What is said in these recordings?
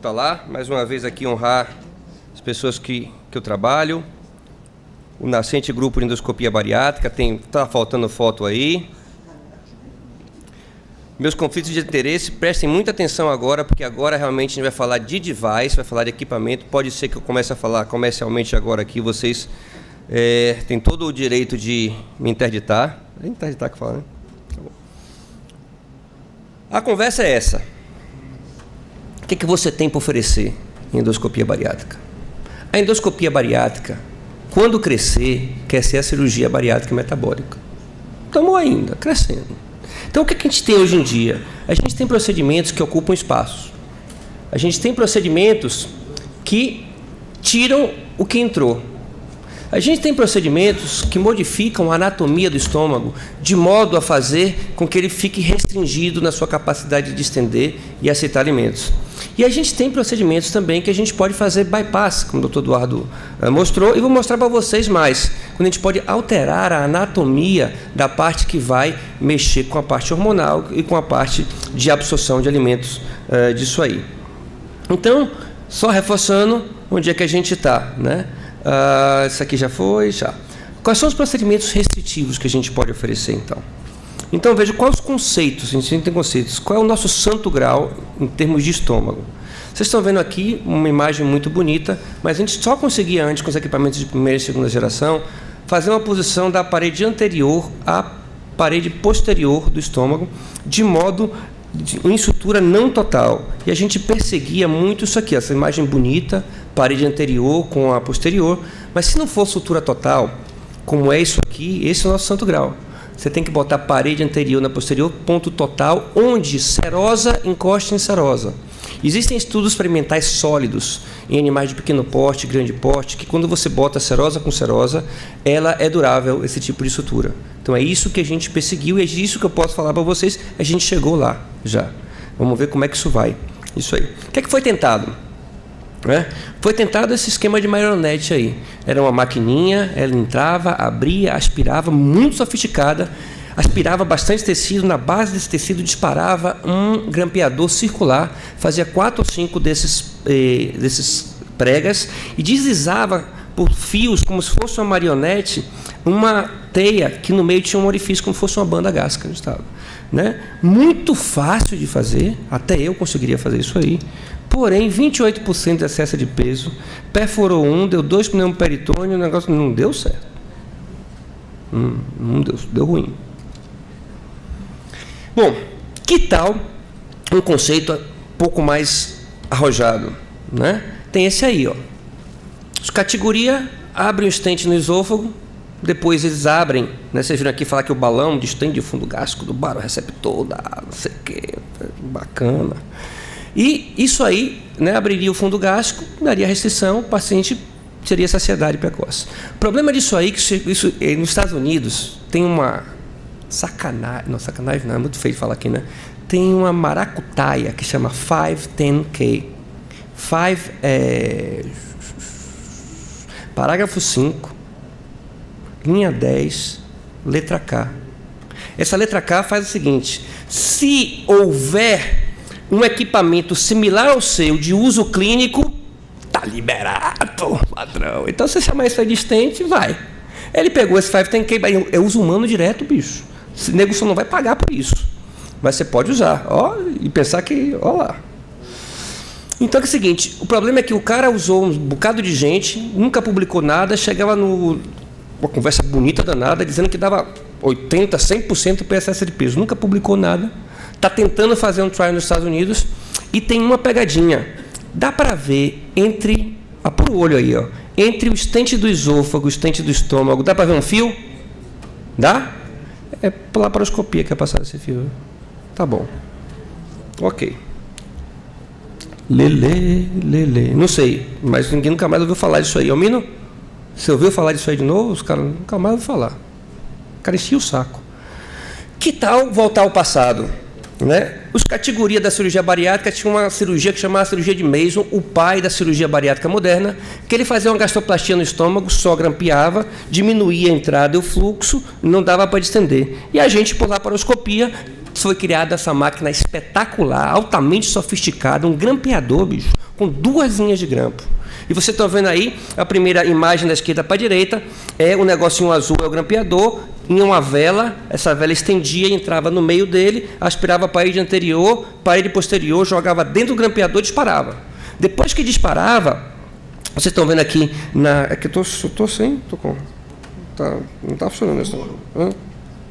estar lá. Mais uma vez aqui honrar as pessoas que eu trabalho. O nascente grupo de endoscopia bariátrica, tá faltando foto aí. Meus conflitos de interesse, prestem muita atenção agora, porque agora realmente a gente vai falar de device, vai falar de equipamento. Pode ser que eu comece a falar comercialmente agora aqui, vocês têm todo o direito de me interditar. É interditar que fala, né? Tá bom. A conversa é essa. O que você tem para oferecer em endoscopia bariátrica? A endoscopia bariátrica, quando crescer, quer ser a cirurgia bariátrica metabólica. Estamos ainda crescendo. Então, o que a gente tem hoje em dia? A gente tem procedimentos que ocupam espaço. A gente tem procedimentos que tiram o que entrou. A gente tem procedimentos que modificam a anatomia do estômago de modo a fazer com que ele fique restringido na sua capacidade de estender e aceitar alimentos. E a gente tem procedimentos também que a gente pode fazer bypass, como o Dr. Eduardo mostrou, e vou mostrar para vocês mais, quando a gente pode alterar a anatomia da parte que vai mexer com a parte hormonal e com a parte de absorção de alimentos disso aí. Então, só reforçando onde é que a gente está, né? Isso aqui já foi, já. Quais são os procedimentos restritivos que a gente pode oferecer, então? Então, veja quais os conceitos, a gente tem conceitos. Qual é o nosso santo grau em termos de estômago? Vocês estão vendo aqui uma imagem muito bonita, mas a gente só conseguia antes, com os equipamentos de primeira e segunda geração, fazer uma posição da parede anterior à parede posterior do estômago, de modo em estrutura não total. E a gente perseguia muito isso aqui, essa imagem bonita, parede anterior com a posterior, mas se não for estrutura total, como é isso aqui, esse é o nosso santo grau. Você tem que botar parede anterior na posterior, ponto total, onde serosa encosta em serosa. Existem estudos experimentais sólidos em animais de pequeno porte, grande porte, que quando você bota serosa com serosa, ela é durável, esse tipo de estrutura. Então é isso que a gente perseguiu e é isso que eu posso falar para vocês. A gente chegou lá já. Vamos ver como é que isso vai. Isso aí. O que é que foi tentado? Foi tentado esse esquema de marionete aí. Era uma maquininha, ela entrava, abria, aspirava, muito sofisticada, aspirava bastante tecido, na base desse tecido disparava um grampeador circular, fazia 4 ou 5 desses pregas e deslizava por fios, como se fosse uma marionete, uma teia que no meio tinha um orifício, como se fosse uma banda gástrica. Né? Muito fácil de fazer, até eu conseguiria fazer isso aí. Porém, 28% de excesso de peso, perfurou deu 2 pneus peritônio, o negócio não deu certo. Não deu ruim. Bom, que tal um conceito um pouco mais arrojado? Né? Tem esse aí, ó. Os categoria abrem o estente no esôfago, depois eles abrem, né? Vocês viram aqui falar que o balão de estente de fundo gástrico do baroreceptor, não sei o que, bacana. E isso aí, né, abriria o fundo gástrico, daria restrição, o paciente teria saciedade precoce. O problema disso aí, que isso, nos Estados Unidos, tem uma sacanagem, não, sacanagem não, é muito feio de falar aqui, né? Tem uma maracutaia que chama 510K. Parágrafo 5, linha 10, letra K. Essa letra K faz o seguinte: se houver um equipamento similar ao seu de uso clínico, tá liberado, padrão. Então, se você chamar isso aí de stent, vai. Ele pegou esse 510K, é uso humano direto, bicho. O nego só não vai pagar por isso. Mas você pode usar, ó, e pensar que, ó lá. Então é o seguinte, o problema é que o cara usou um bocado de gente, nunca publicou nada, chegava uma conversa bonita danada, dizendo que dava 80%, 100% para excesso de peso. Nunca publicou nada. Está tentando fazer um trial nos Estados Unidos e tem uma pegadinha. Dá para ver entre, apura o olho aí, ó, entre o estente do esôfago e o estente do estômago, dá para ver um fio? Dá? É pela laparoscopia que é passado esse fio. Tá bom. Ok. Lelê. Não sei, mas ninguém nunca mais ouviu falar disso aí. Almino, você ouviu falar disso aí de novo? Os caras nunca mais ouviram falar. O cara enchia o saco. Que tal voltar ao passado? Né? Os categorias da cirurgia bariátrica tinham uma cirurgia que chamava cirurgia de Mason, o pai da cirurgia bariátrica moderna, que ele fazia uma gastroplastia no estômago, só grampeava, diminuía a entrada e o fluxo, não dava para distender. E a gente, por laparoscopia, foi criada essa máquina espetacular, altamente sofisticada, um grampeador, bicho, com 2 linhas de grampo. E vocês estão vendo aí, a primeira imagem da esquerda para a direita, é o negocinho azul, é o grampeador, em uma vela, essa vela estendia, entrava no meio dele, aspirava a parede anterior, parede posterior, jogava dentro do grampeador e disparava. Depois que disparava, vocês estão vendo aqui, é que eu estou sem, não está funcionando isso.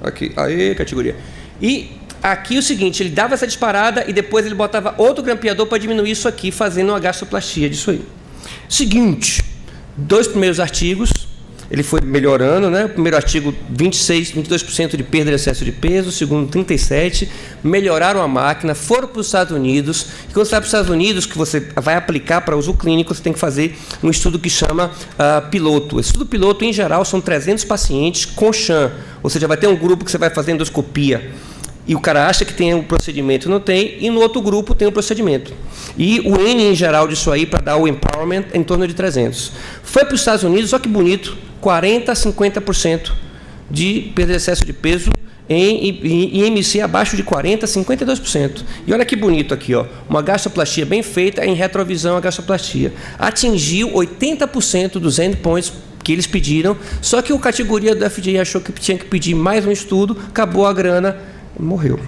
Aqui, aí, categoria. E aqui o seguinte, ele dava essa disparada e depois ele botava outro grampeador para diminuir isso aqui, fazendo uma gastroplastia disso aí. Seguinte, 2 primeiros artigos, ele foi melhorando, né? O primeiro artigo, 22% de perda de excesso de peso, o segundo, 37%, melhoraram a máquina, foram para os Estados Unidos, e quando você vai para os Estados Unidos, que você vai aplicar para uso clínico, você tem que fazer um estudo que chama piloto. Esse estudo piloto, em geral, são 300 pacientes com sham, ou seja, vai ter um grupo que você vai fazer endoscopia, e o cara acha que tem um procedimento, não tem, e no outro grupo tem um procedimento. E o N, em geral, disso aí, para dar o empowerment, é em torno de 300. Foi para os Estados Unidos, olha que bonito, 40% a 50% de perda de excesso de peso em IMC abaixo de 40% a 52%. E olha que bonito aqui, ó, uma gastroplastia bem feita em retrovisão a gastroplastia. Atingiu 80% dos endpoints que eles pediram, só que a categoria do FDA achou que tinha que pedir mais um estudo, acabou a grana, morreu.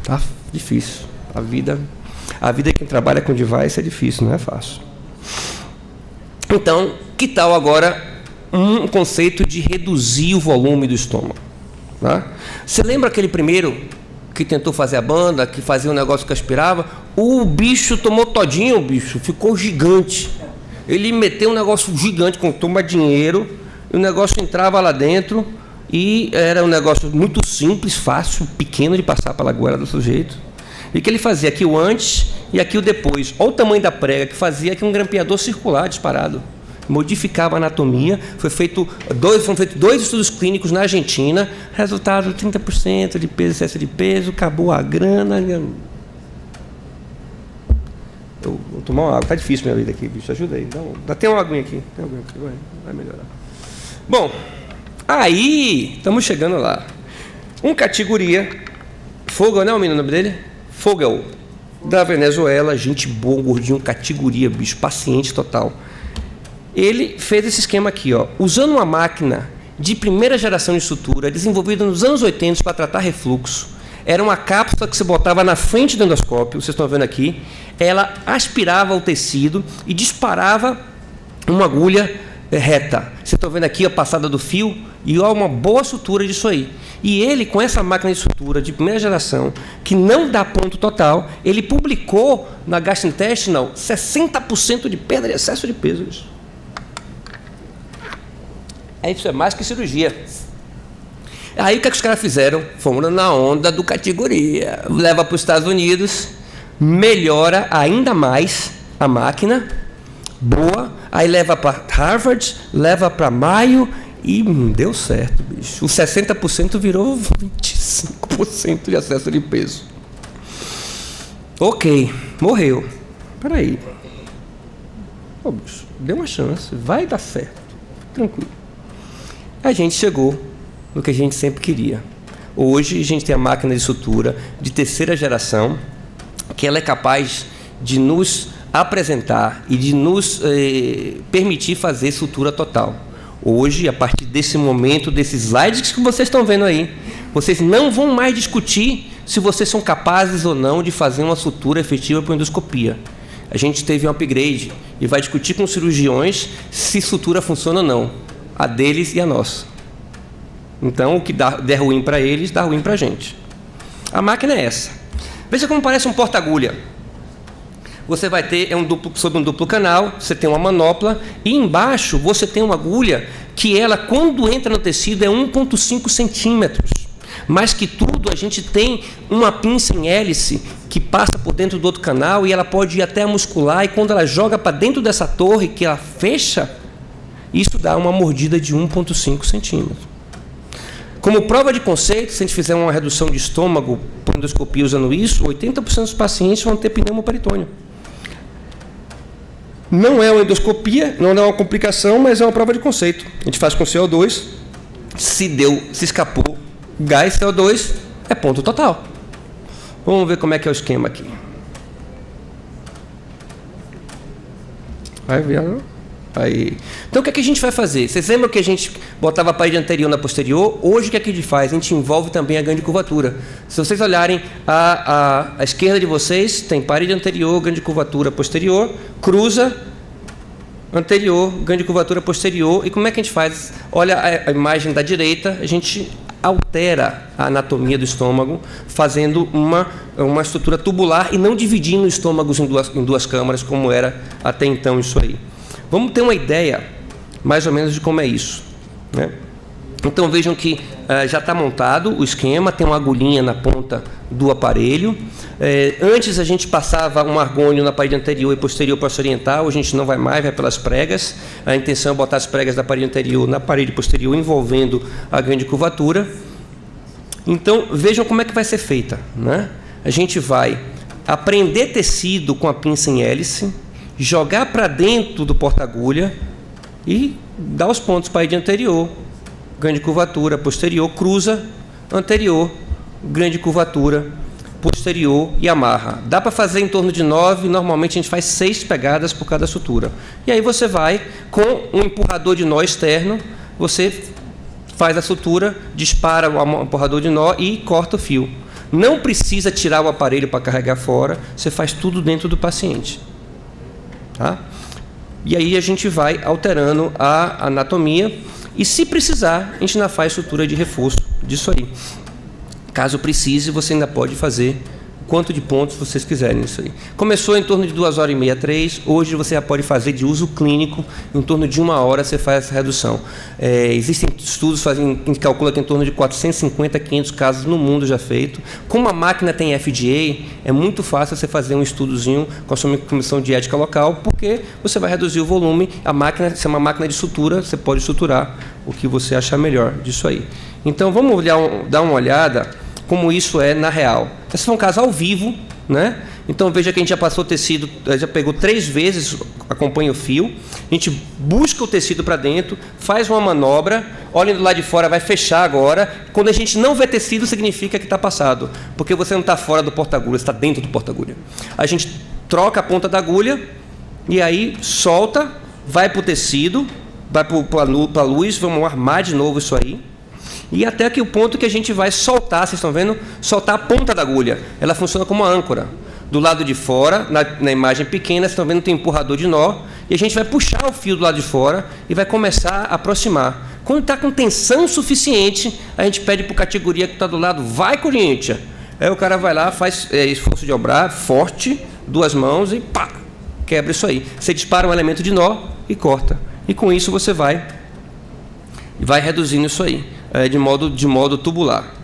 Tá difícil. A vida quem trabalha com device é difícil, não é fácil. Então, que tal agora um conceito de reduzir o volume do estômago? Tá? Você lembra aquele primeiro que tentou fazer a banda, que fazia um negócio que aspirava? O bicho tomou todinho, o bicho ficou gigante. Ele meteu um negócio gigante, com toma dinheiro, e o negócio entrava lá dentro, e era um negócio muito simples, fácil, pequeno de passar pela goela do sujeito. E que ele fazia aqui o antes e aqui o depois. Olha o tamanho da prega que fazia aqui um grampeador circular disparado. Modificava a anatomia. Foram feitos 2 estudos clínicos na Argentina. Resultado: 30% de peso, excesso de peso, acabou a grana. Eu vou tomar uma água. Está difícil minha vida aqui, bicho. Ajuda aí. Tem uma aguinha aqui. Tem uma aguinha aqui. Vai melhorar. Bom, aí estamos chegando lá. Categoria Fogel, não é o nome dele? Fogel, da Venezuela, gente boa, gordinho, categoria, bicho, paciente total. Ele fez esse esquema aqui, ó, usando uma máquina de primeira geração de sutura, desenvolvida nos anos 80 para tratar refluxo. Era uma cápsula que você botava na frente do endoscópio, vocês estão vendo aqui, ela aspirava o tecido e disparava uma agulha reta. Vocês estão vendo aqui a passada do fio e ó, uma boa sutura disso aí. E ele, com essa máquina de sutura de primeira geração, que não dá ponto total, ele publicou na Gastrointestinal 60% de perda de excesso de peso. Isso é mais que cirurgia. Aí o que os caras fizeram? Foram na onda do categoria. Leva para os Estados Unidos, melhora ainda mais a máquina, boa, aí leva para Harvard, leva para Mayo e deu certo, bicho. O 60% virou 25% de excesso de peso. Ok, morreu. Peraí. Pô, bicho, deu uma chance, vai dar certo. Tranquilo. A gente chegou no que a gente sempre queria. Hoje a gente tem a máquina de sutura de terceira geração, que ela é capaz de nos apresentar e de nos permitir fazer sutura total. Hoje, a partir desse momento, desses slides que vocês estão vendo aí, vocês não vão mais discutir se vocês são capazes ou não de fazer uma sutura efetiva por endoscopia. A gente teve um upgrade e vai discutir com os cirurgiões se sutura funciona ou não, a deles e a nossa. Então, o que der ruim para eles, dá ruim para a gente. A máquina é essa. Veja como parece um porta-agulha. Você vai ter, sob um duplo canal, você tem uma manopla, e embaixo você tem uma agulha que ela, quando entra no tecido, é 1,5 centímetros. Mais que tudo, a gente tem uma pinça em hélice que passa por dentro do outro canal e ela pode ir até a muscular, e quando ela joga para dentro dessa torre, que ela fecha, isso dá uma mordida de 1,5 centímetros. Como prova de conceito, se a gente fizer uma redução de estômago por endoscopia usando isso, 80% dos pacientes vão ter pneumoperitônio. Não é uma endoscopia, não é uma complicação, mas é uma prova de conceito. A gente faz com CO2, se escapou gás CO2, é ponto total. Vamos ver como é que é o esquema aqui. Vai ver, aí. Então, o que é que a gente vai fazer? Vocês lembram que a gente botava a parede anterior na posterior? Hoje, o que é que a gente faz? A gente envolve também a grande curvatura. Se vocês olharem à esquerda de vocês, tem parede anterior, grande curvatura posterior, cruza, anterior, grande curvatura posterior. E como é que a gente faz? Olha a imagem da direita, a gente altera a anatomia do estômago, fazendo uma estrutura tubular e não dividindo os estômagos em duas câmaras, como era até então isso aí. Vamos ter uma ideia, mais ou menos, de como é isso, né? Então, vejam que já está montado o esquema, tem uma agulhinha na ponta do aparelho. Antes, a gente passava um argônio na parede anterior e posterior para se orientar. Hoje, a gente não vai mais, vai pelas pregas. A intenção é botar as pregas da parede anterior na parede posterior, envolvendo a grande curvatura. Então, vejam como é que vai ser feita, né? A gente vai prender tecido com a pinça em hélice, jogar para dentro do porta-agulha e dar os pontos parede anterior, grande curvatura, posterior, cruza, anterior, grande curvatura, posterior e amarra. Dá para fazer em torno de 9, normalmente a gente faz 6 pegadas por cada sutura. E aí você vai, com um empurrador de nó externo, você faz a sutura, dispara o empurrador de nó e corta o fio. Não precisa tirar o aparelho para carregar fora, você faz tudo dentro do paciente. Tá? E aí a gente vai alterando a anatomia e, se precisar, a gente ainda faz sutura de reforço disso aí. Caso precise, você ainda pode fazer quanto de pontos vocês quiserem isso aí. Começou em torno de 2h30, 3. Hoje você já pode fazer de uso clínico, em torno de 1 hora você faz essa redução. Existem estudos que calculam que em torno de 450, 500 casos no mundo já feito. Como a máquina tem FDA, é muito fácil você fazer um estudozinho com a sua comissão de ética local, porque você vai reduzir o volume. A máquina, se é uma máquina de sutura, você pode suturar o que você achar melhor disso aí. Então, vamos dar uma olhada como isso é na real. Esse foi um caso ao vivo, né? Então, veja que a gente já passou o tecido, já pegou 3 vezes, acompanha o fio, a gente busca o tecido para dentro, faz uma manobra, olha do lado de fora, vai fechar agora. Quando a gente não vê tecido, significa que está passado, porque você não está fora do porta-agulha, você está dentro do porta-agulha. A gente troca a ponta da agulha, e aí solta, vai para o tecido, vai para a luz, vamos armar de novo isso aí. E até que o ponto que a gente vai soltar, vocês estão vendo? Soltar a ponta da agulha. Ela funciona como uma âncora. Do lado de fora, na imagem pequena, vocês estão vendo, tem um empurrador de nó. E a gente vai puxar o fio do lado de fora e vai começar a aproximar. Quando está com tensão suficiente, a gente pede para a categoria que está do lado, vai, Corinthians! Aí o cara vai lá, faz esforço de obrar forte, 2 mãos e pá, quebra isso aí. Você dispara um elemento de nó e corta. E com isso você vai reduzindo isso aí. De modo tubular.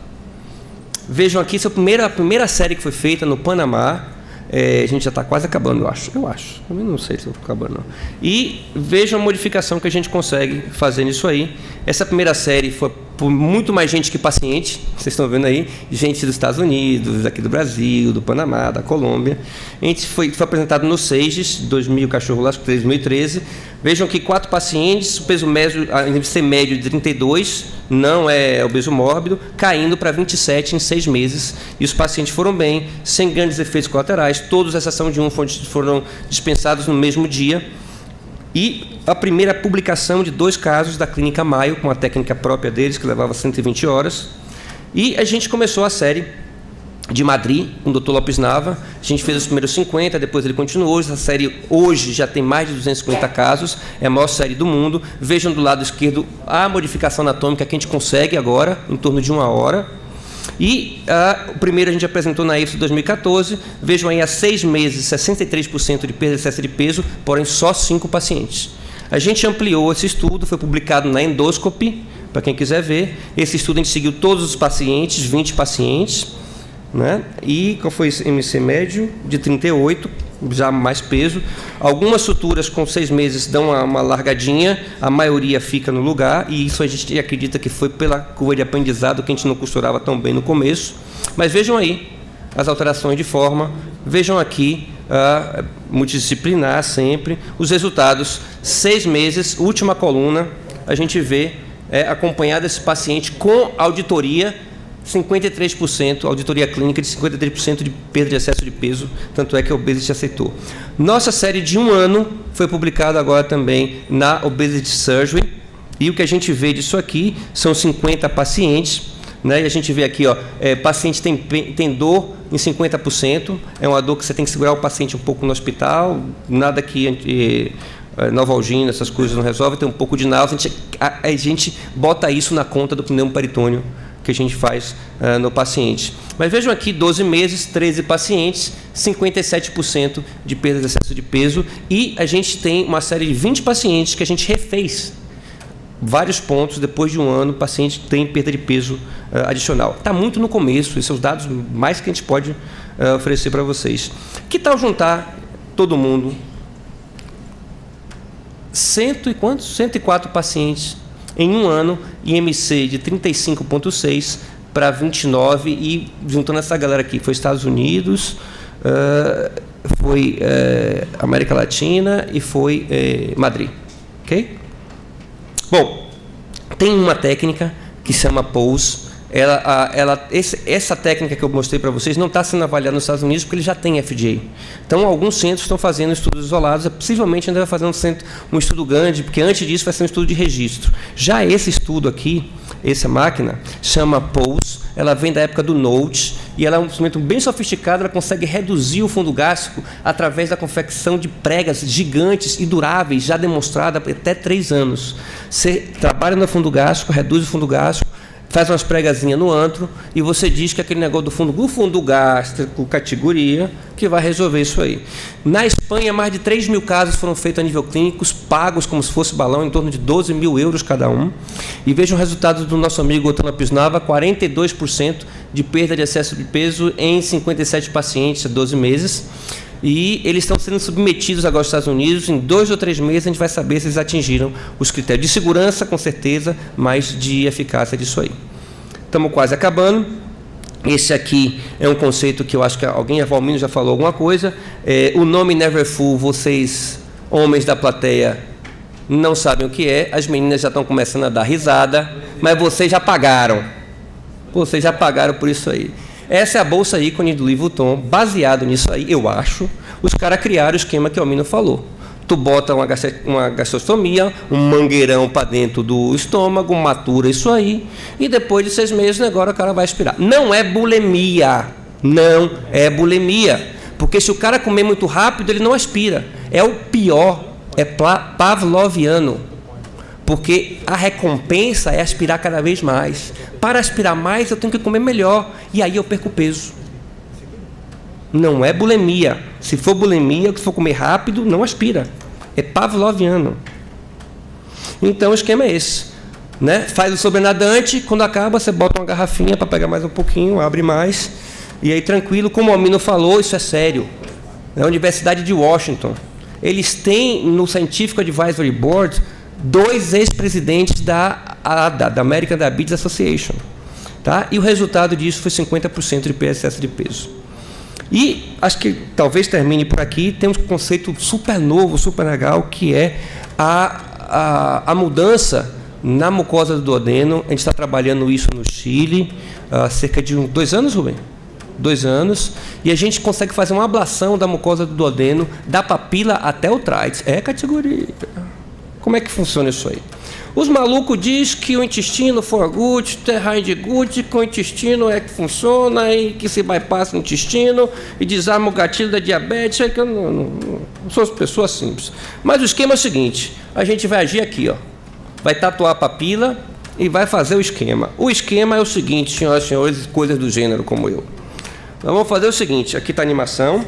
Vejam aqui, essa é a primeira série que foi feita no Panamá. A gente já está quase acabando, eu acho. Eu não sei se eu estou acabando, não. E vejam a modificação que a gente consegue fazer nisso aí. Essa primeira série foi por muito mais gente que paciente. Vocês estão vendo aí, gente dos Estados Unidos, aqui do Brasil, do Panamá, da Colômbia. A gente foi apresentado no SEIGES, 2000, cachorro lá, 2013. Vejam que 4 pacientes, o peso médio, a IMC médio de 32, não é obeso mórbido, caindo para 27 em 6 meses. E os pacientes foram bem, sem grandes efeitos colaterais. Todos, à exceção de um, foram dispensados no mesmo dia. E a primeira publicação de 2 casos da Clínica Mayo, com a técnica própria deles, que levava 120 horas. E a gente começou a série de Madrid, com o Dr. Lopes Nava. A gente fez os primeiros 50, depois ele continuou. Essa série hoje já tem mais de 250 casos, é a maior série do mundo. Vejam do lado esquerdo a modificação anatômica que a gente consegue agora, em torno de 1 hora. E o primeiro a gente apresentou na IFSO 2014. Vejam aí, há 6 meses, 63% de perda de excesso de peso, porém só 5 pacientes. A gente ampliou esse estudo, foi publicado na Endoscopy, para quem quiser ver. Esse estudo a gente seguiu todos os pacientes, 20 pacientes, né? E qual foi esse MC médio? De 38, já mais peso. Algumas suturas com 6 meses dão uma largadinha, a maioria fica no lugar, e isso a gente acredita que foi pela curva de aprendizado que a gente não costurava tão bem no começo. Mas vejam aí as alterações de forma, vejam aqui, multidisciplinar sempre, os resultados, 6 meses, última coluna, a gente vê acompanhado esse paciente com auditoria, 53%, auditoria clínica de 53% de perda de excesso de peso, tanto é que a Obesity aceitou. Nossa série de 1 ano foi publicada agora também na Obesity Surgery, e o que a gente vê disso aqui são 50 pacientes, né? E a gente vê aqui, ó, paciente tem dor em 50%, é uma dor que você tem que segurar o paciente um pouco no hospital, nada que Novalgina, essas coisas não resolve, tem um pouco de náusea, a gente bota isso na conta do pneumo peritônio que a gente faz no paciente. Mas vejam aqui, 12 meses, 13 pacientes, 57% de perda de excesso de peso, e a gente tem uma série de 20 pacientes que a gente refez vários pontos, depois de 1 ano, o paciente tem perda de peso adicional. Está muito no começo, esses são os dados mais que a gente pode oferecer para vocês. Que tal juntar todo mundo? 104 pacientes em 1 ano, IMC de 35,6 para 29, e juntando essa galera aqui, foi Estados Unidos, foi América Latina e foi Madrid. Ok? Bom, tem uma técnica que se chama POSE. Essa técnica que eu mostrei para vocês não está sendo avaliada nos Estados Unidos porque ele já tem FDA. Então, alguns centros estão fazendo estudos isolados, possivelmente ainda vai fazer um estudo grande, porque antes disso vai ser um estudo de registro. Já esse estudo aqui, essa máquina, chama POSE, ela vem da época do Note, e ela é um instrumento bem sofisticado, ela consegue reduzir o fundo gástrico através da confecção de pregas gigantes e duráveis, já demonstrada até 3 anos. Você trabalha no fundo gástrico, reduz o fundo gástrico, faz umas pregazinhas no antro e você diz que aquele negócio do fundo gástrico, categoria, que vai resolver isso aí. Na Espanha, mais de 3 mil casos foram feitos a nível clínico, pagos como se fosse balão, em torno de 12 mil euros cada um. E vejam o resultado do nosso amigo Otana Pisnava, 42% de perda de excesso de peso em 57 pacientes, 12 meses. E eles estão sendo submetidos agora aos Estados Unidos. Em 2 ou 3 meses a gente vai saber se eles atingiram os critérios de segurança, com certeza, mas de eficácia disso aí. Estamos quase acabando. Esse aqui é um conceito que eu acho que alguém, a Valmino já falou alguma coisa. O nome Never Full, vocês, homens da plateia, não sabem o que é. As meninas já estão começando a dar risada, mas vocês já pagaram. Vocês já pagaram por isso aí. Essa é a bolsa ícone do Louis Vuitton, baseado nisso aí, eu acho. Os caras criaram o esquema que o Almino falou. Tu bota uma gastrostomia, um mangueirão para dentro do estômago, matura isso aí, e depois de 6 meses, agora o cara vai aspirar. Não é bulimia, não é bulimia, porque se o cara comer muito rápido, ele não aspira. É o pior, é pavloviano. Porque a recompensa é aspirar cada vez mais. Para aspirar mais, eu tenho que comer melhor. E aí eu perco peso. Não é bulimia. Se for bulimia, se for comer rápido, não aspira. É pavloviano. Então o esquema é esse. Né? Faz o sobrenadante, quando acaba, você bota uma garrafinha para pegar mais um pouquinho, abre mais. E aí tranquilo, como o Almino falou, isso é sério. Na Universidade de Washington, eles têm no Scientific Advisory Board 2 ex-presidentes da American Diabetes Association. Tá? E o resultado disso foi 50% de excesso de peso. E acho que talvez termine por aqui, tem um conceito super novo, super legal, que é a mudança na mucosa do duodeno. A gente está trabalhando isso no Chile há cerca de 2 anos, Rubem? 2 anos, e a gente consegue fazer uma ablação da mucosa do duodeno, da papila até o trites. É categoria. Como é que funciona isso aí? Os malucos dizem que o intestino for good, terrain good, que o intestino é que funciona e que se bypassa no intestino e desarma o gatilho da diabetes. É que eu não sou pessoa simples. Mas o esquema é o seguinte: a gente vai agir aqui, ó, vai tatuar a papila e vai fazer o esquema. O esquema é o seguinte, senhoras e senhores, coisas do gênero como eu. Nós vamos fazer o seguinte: aqui está a animação.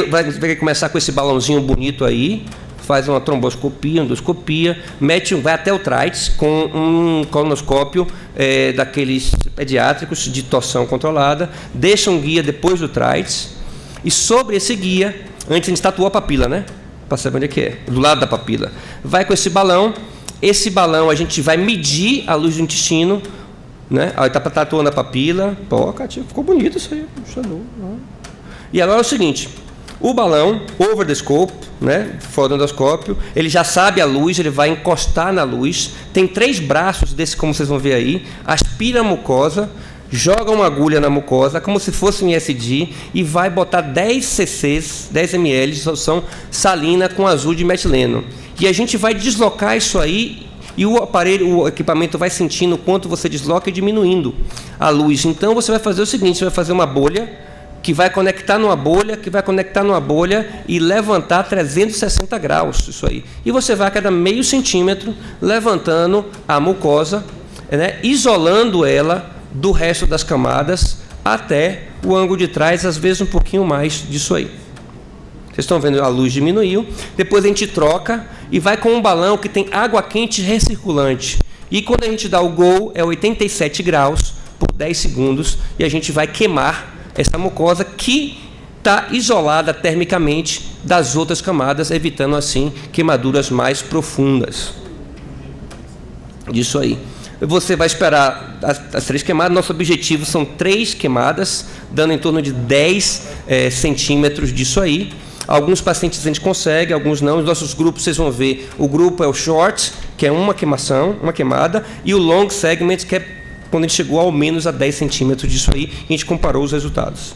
Vai começar com esse balãozinho bonito aí. Faz uma tromboscopia, endoscopia, vai até o trites com um colonoscópio daqueles pediátricos de torção controlada, deixa um guia depois do trites, e sobre esse guia, antes a gente tatua a papila, né? Para saber onde é que é, do lado da papila. Vai com esse balão a gente vai medir a luz do intestino, né? Aí está tatuando a papila, pô, ficou bonito isso aí. E agora é o seguinte: O balão, over the scope, né, fora do endoscópio, ele já sabe a luz, ele vai encostar na luz, tem 3 braços desse, como vocês vão ver aí, aspira a mucosa, joga uma agulha na mucosa, como se fosse um ISD, e vai botar 10 cc's, 10 ml de solução salina com azul de metileno. E a gente vai deslocar isso aí, e o aparelho, o equipamento vai sentindo o quanto você desloca e diminuindo a luz. Então você vai fazer o seguinte, você vai fazer uma bolha, que vai conectar numa bolha, que vai conectar numa bolha e levantar 360 graus, isso aí. E você vai a cada meio centímetro levantando a mucosa, né, isolando ela do resto das camadas até o ângulo de trás, às vezes um pouquinho mais disso aí. Vocês estão vendo, a luz diminuiu, depois a gente troca e vai com um balão que tem água quente recirculante. E quando a gente dá o go, é 87 graus por 10 segundos e a gente vai queimar essa mucosa que está isolada termicamente das outras camadas, evitando assim queimaduras mais profundas. Disso aí. Você vai esperar as 3 queimadas. Nosso objetivo são 3 queimadas, dando em torno de 10 centímetros disso aí. Alguns pacientes a gente consegue, alguns não. Os nossos grupos, vocês vão ver, o grupo é o short, que é uma queimada, e o long segment, que é quando a gente chegou ao menos a 10 centímetros disso aí, a gente comparou os resultados.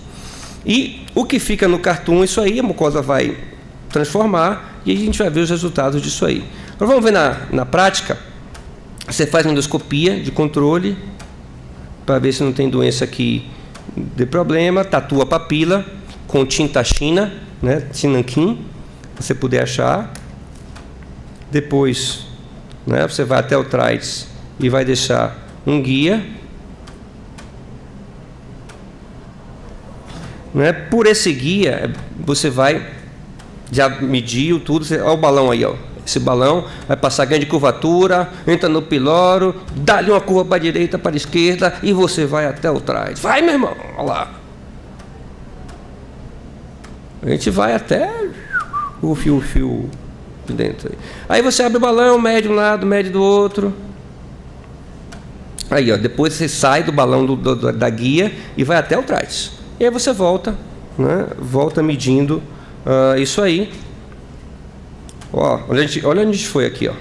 E o que fica no cartoon, isso aí, a mucosa vai transformar e a gente vai ver os resultados disso aí. Agora vamos ver na prática. Você faz uma endoscopia de controle, para ver se não tem doença que dê problema, tatua a papila com tinta china, né, tinanquim, se você puder achar. Depois, né, você vai até o trás e vai deixar um guia, né? Por esse guia você vai já mediu tudo. Olha o balão aí, ó. Esse balão vai passar grande curvatura, entra no piloro, dá-lhe uma curva para a direita, para a esquerda e você vai até o trás. Vai, meu irmão, olha lá. A gente vai até o fio de dentro. Aí você abre o balão, mede um lado, mede do outro. Aí, ó, depois você sai do balão da guia e vai até o trás. E aí você volta, né? Volta medindo isso aí. Ó, olha onde a gente foi aqui, ó.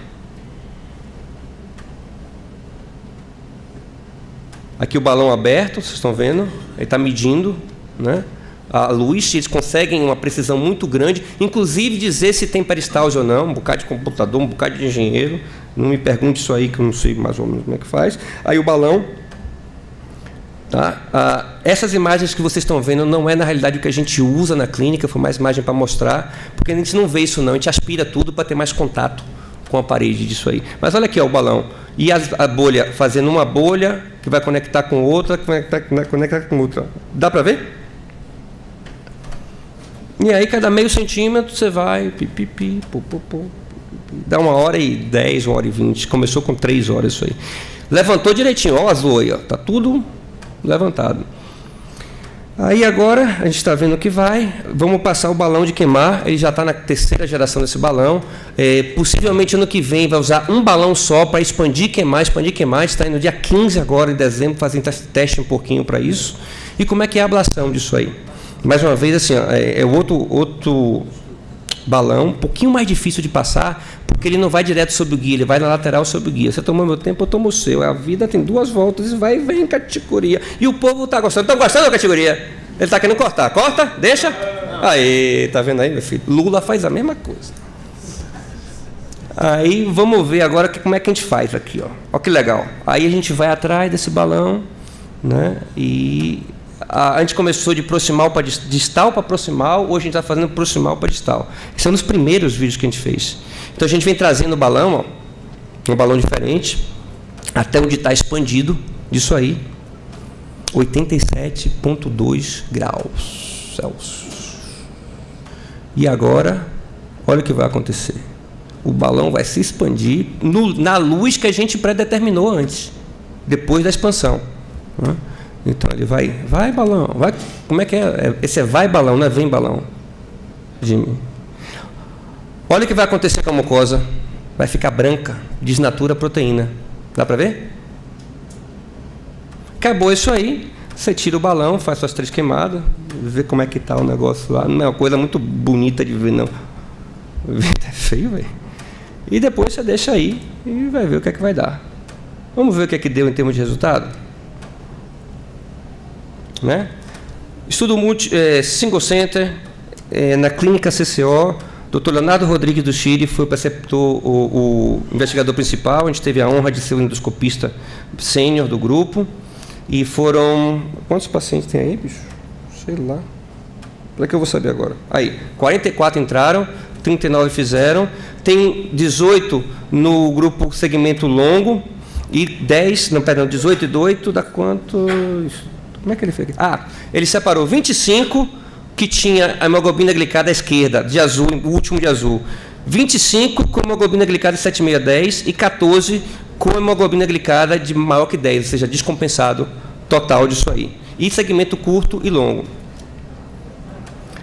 Aqui o balão aberto, vocês estão vendo? Ele está medindo, né? A luz, eles conseguem uma precisão muito grande, inclusive dizer se tem peristalse ou não, um bocado de computador, um bocado de engenheiro. Não me pergunte isso aí, que eu não sei mais ou menos como é que faz. Aí o balão. Tá? Essas imagens que vocês estão vendo não é na realidade o que a gente usa na clínica, foi mais imagem para mostrar, porque a gente não vê isso não, a gente aspira tudo para ter mais contato com a parede disso aí. Mas olha aqui, ó, o balão. E a bolha, fazendo uma bolha que vai conectar com outra, conectar com outra. Dá para ver? E aí, cada meio centímetro, você vai... Dá 1h10, 1h20. Começou com 3 horas isso aí. Levantou direitinho. Olha o azul aí. Está tudo levantado. Aí agora, a gente está vendo que vai. Vamos passar o balão de queimar. Ele já está na 3ª geração desse balão. Possivelmente, ano que vem, vai usar um balão só para expandir e queimar. Está indo no dia 15 agora, de dezembro, fazendo teste um pouquinho para isso. E como é que é a ablação disso aí? Mais uma vez, assim, é outro balão, um pouquinho mais difícil de passar, porque ele não vai direto sobre o guia, ele vai na lateral sobre o guia. Você tomou meu tempo, eu tomo o seu. A vida tem 2 voltas e vai e vem categoria. E o povo está gostando. Estão gostando da categoria? Ele está querendo cortar. Corta? Deixa? Aí, tá vendo aí, meu filho? Lula faz a mesma coisa. Aí, vamos ver agora como é que a gente faz aqui, ó. Olha que legal. Aí a gente vai atrás desse balão, né? E... a gente começou de proximal para distal para proximal, hoje a gente está fazendo proximal para distal. Esse é um dos primeiros vídeos que a gente fez. Então a gente vem trazendo o balão, ó, um balão diferente, até onde está expandido, disso aí, 87,2 graus Celsius. E agora, olha o que vai acontecer. O balão vai se expandir na luz que a gente predeterminou antes, depois da expansão, né? Então ele vai balão, vai, como é que é? Esse é vai balão, não é vem balão, Jimmy. Olha o que vai acontecer com a mucosa, vai ficar branca, desnatura a proteína. Dá para ver? Acabou isso aí, você tira o balão, faz suas 3 queimadas, ver como é que está o negócio lá. Não é uma coisa muito bonita de ver, não. É feio, velho. E depois você deixa aí e vai ver o que é que vai dar. Vamos ver o que é que deu em termos de resultado? Né? Estudo Single Center, na clínica CCO, Dr. Leonardo Rodrigues do Chile foi o preceptor, o investigador principal. A gente teve a honra de ser o endoscopista sênior do grupo. E foram... Quantos pacientes tem aí, bicho? Sei lá. Como é que eu vou saber agora? Aí, 44 entraram, 39 fizeram. Tem 18 no grupo segmento longo e 10... Não, perdão, 18 e 8 dá quanto? Como é que ele fez? Ele separou 25 que tinha a hemoglobina glicada à esquerda, de azul, o último de azul. 25 com hemoglobina glicada de 7,610 e 14 com hemoglobina glicada de maior que 10, ou seja, descompensado total disso aí. E segmento curto e longo.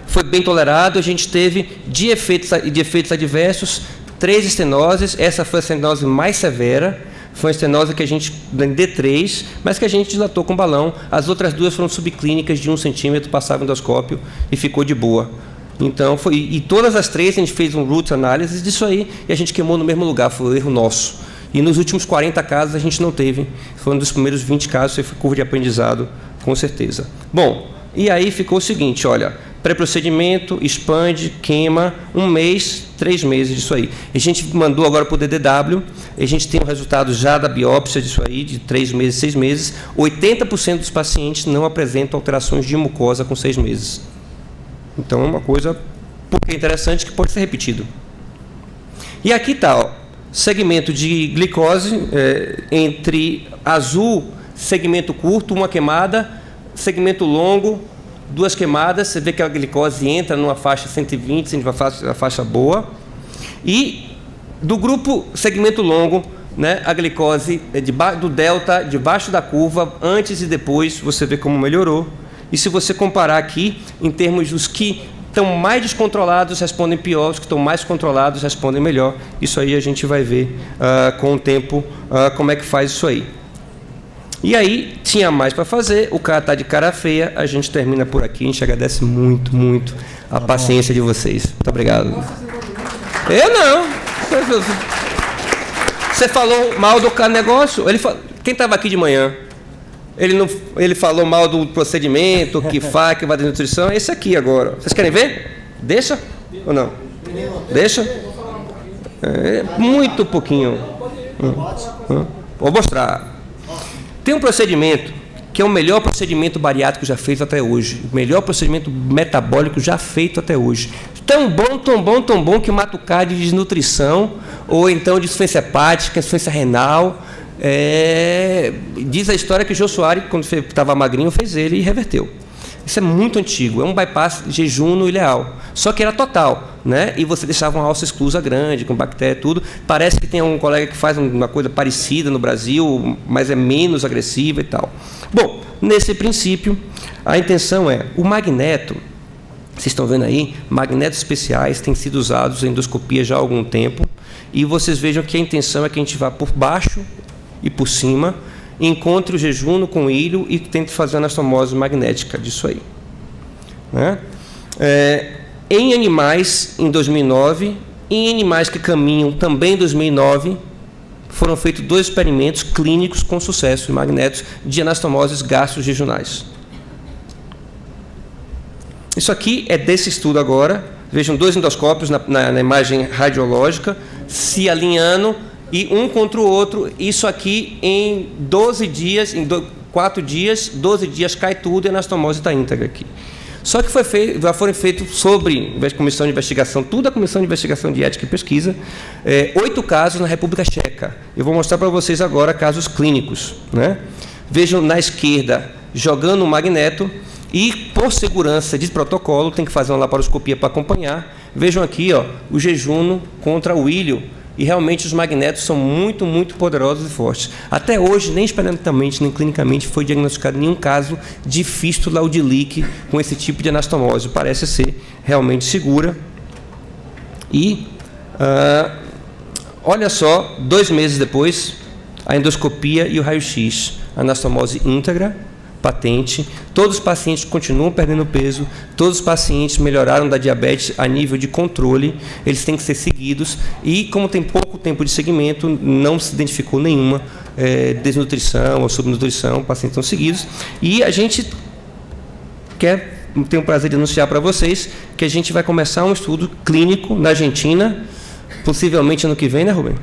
Foi bem tolerado, a gente teve de efeitos adversos 3 estenoses, essa foi a estenose mais severa, foi uma estenose que a gente, em D3, mas que a gente dilatou com balão. As outras 2 foram subclínicas de 1 centímetro, passava endoscópio e ficou de boa. Então, e todas as 3 a gente fez um root analysis disso aí e a gente queimou no mesmo lugar, foi um erro nosso. E nos últimos 40 casos a gente não teve, foi um dos primeiros 20 casos, foi curva de aprendizado, com certeza. Bom, e aí ficou o seguinte, olha, pré-procedimento, expande, queima, 1 mês, 3 meses disso aí. A gente mandou agora para o DDW, a gente tem o resultado já da biópsia disso aí, de 3 meses, 6 meses, 80% dos pacientes não apresentam alterações de mucosa com 6 meses. Então é uma coisa porque interessante que pode ser repetido. E aqui está, ó, segmento de glicose, entre azul, segmento curto, 1 queimada, segmento longo, 2 queimadas, você vê que a glicose entra numa faixa 120, uma faixa boa. E do grupo segmento longo, né, a glicose do delta, debaixo da curva, antes e depois, você vê como melhorou. E se você comparar aqui, em termos dos que estão mais descontrolados, respondem pior, os que estão mais controlados respondem melhor. Isso aí a gente vai ver com o tempo como é que faz isso aí. E aí, tinha mais para fazer, o cara está de cara feia, a gente termina por aqui, a gente agradece muito, muito a paciência de vocês. Muito obrigado. Eu não. Você falou mal do negócio? Quem estava aqui de manhã? Ele falou mal do procedimento, que faz, que vai de nutrição. É esse aqui agora. Vocês querem ver? Deixa ou não? Deixa? Muito pouquinho. Vou mostrar. Tem um procedimento que é o melhor procedimento bariátrico já feito até hoje. O melhor procedimento metabólico já feito até hoje. Tão bom, tão bom, tão bom que mata o cara de desnutrição, ou então de insuficiência hepática, insuficiência renal. Diz a história que o Jô Soares, quando estava magrinho, fez ele e reverteu. Isso é muito antigo, é um bypass jejum no ileal. Só que era total, né? E você deixava uma alça exclusa grande, com bactéria e tudo. Parece que tem um colega que faz uma coisa parecida no Brasil, mas é menos agressiva e tal. Bom, nesse princípio, a intenção é, o magneto, vocês estão vendo aí, magnetos especiais têm sido usados em endoscopia já há algum tempo, e vocês vejam que a intenção é que a gente vá por baixo e por cima, encontre o jejum com o ilho e tente fazer a anastomose magnética disso aí. Né? Em animais, em 2009, em animais que caminham também em 2009, foram feitos 2 experimentos clínicos com sucesso em magnetos de anastomoses gastrojejunais. Isso aqui é desse estudo agora. Vejam 2 endoscópios na imagem radiológica se alinhando e um contra o outro. Isso aqui em 12 dias, em 4 dias, 12 dias cai tudo e a anastomose está íntegra aqui. Só que já foram feitos sobre comissão de investigação, tudo a comissão de investigação de ética e pesquisa, 8 casos na República Tcheca. Eu vou mostrar para vocês agora casos clínicos. Né? Vejam na esquerda, jogando um magneto, e por segurança de protocolo, tem que fazer uma laparoscopia para acompanhar. Vejam aqui, ó, o jejum contra o ilho, e realmente os magnetos são muito, muito poderosos e fortes. Até hoje, nem experimentalmente, nem clinicamente, foi diagnosticado nenhum caso de fístula ou de leak com esse tipo de anastomose. Parece ser realmente segura. E, olha só, 2 meses depois, a endoscopia e o raio-x. Anastomose íntegra, patente, todos os pacientes continuam perdendo peso, todos os pacientes melhoraram da diabetes a nível de controle, eles têm que ser seguidos e, como tem pouco tempo de seguimento, não se identificou nenhuma desnutrição ou subnutrição, pacientes estão seguidos, e a gente tenho o prazer de anunciar para vocês que a gente vai começar um estudo clínico na Argentina, possivelmente ano que vem, né, Rubem?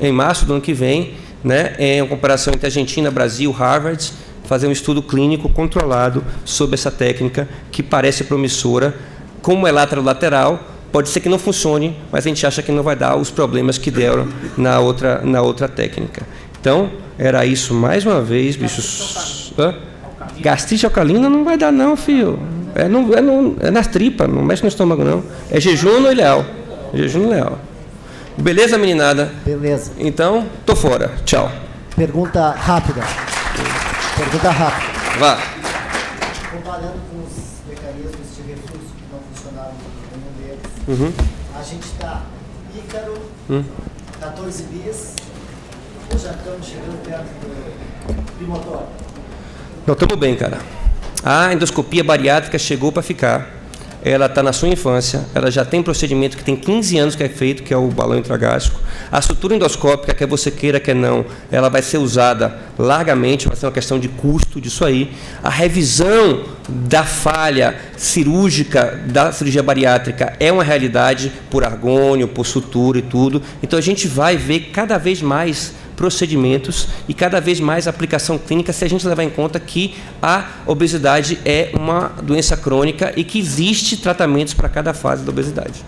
Em março do ano que vem, né, em uma comparação entre Argentina, Brasil, Harvard, fazer um estudo clínico controlado sobre essa técnica que parece promissora. Como é lateral, pode ser que não funcione, mas a gente acha que não vai dar os problemas que deram na outra técnica. Então, era isso mais uma vez, bichos. Gastrite alcalina não vai dar não, filho. É nas tripas, não mexe no estômago não. É jejum no ileal. Beleza, meninada? Beleza. Então, tô fora. Tchau. Pergunta rápida. Vá. Comparando com os mecanismos de refluxo que não funcionaram nenhum deles, a gente está Ícaro, 14 bis, ou já estamos chegando perto do Primotor? Nós estamos bem, cara. A endoscopia bariátrica chegou para ficar. Ela está na sua infância, ela já tem procedimento que tem 15 anos que é feito, que é o balão intragástrico. A estrutura endoscópica, quer você queira, quer não, ela vai ser usada largamente, vai ser uma questão de custo disso aí. A revisão da falha cirúrgica da cirurgia bariátrica é uma realidade por argônio, por sutura e tudo. Então a gente vai ver cada vez mais procedimentos e cada vez mais aplicação clínica se a gente levar em conta que a obesidade é uma doença crônica e que existe tratamentos para cada fase da obesidade.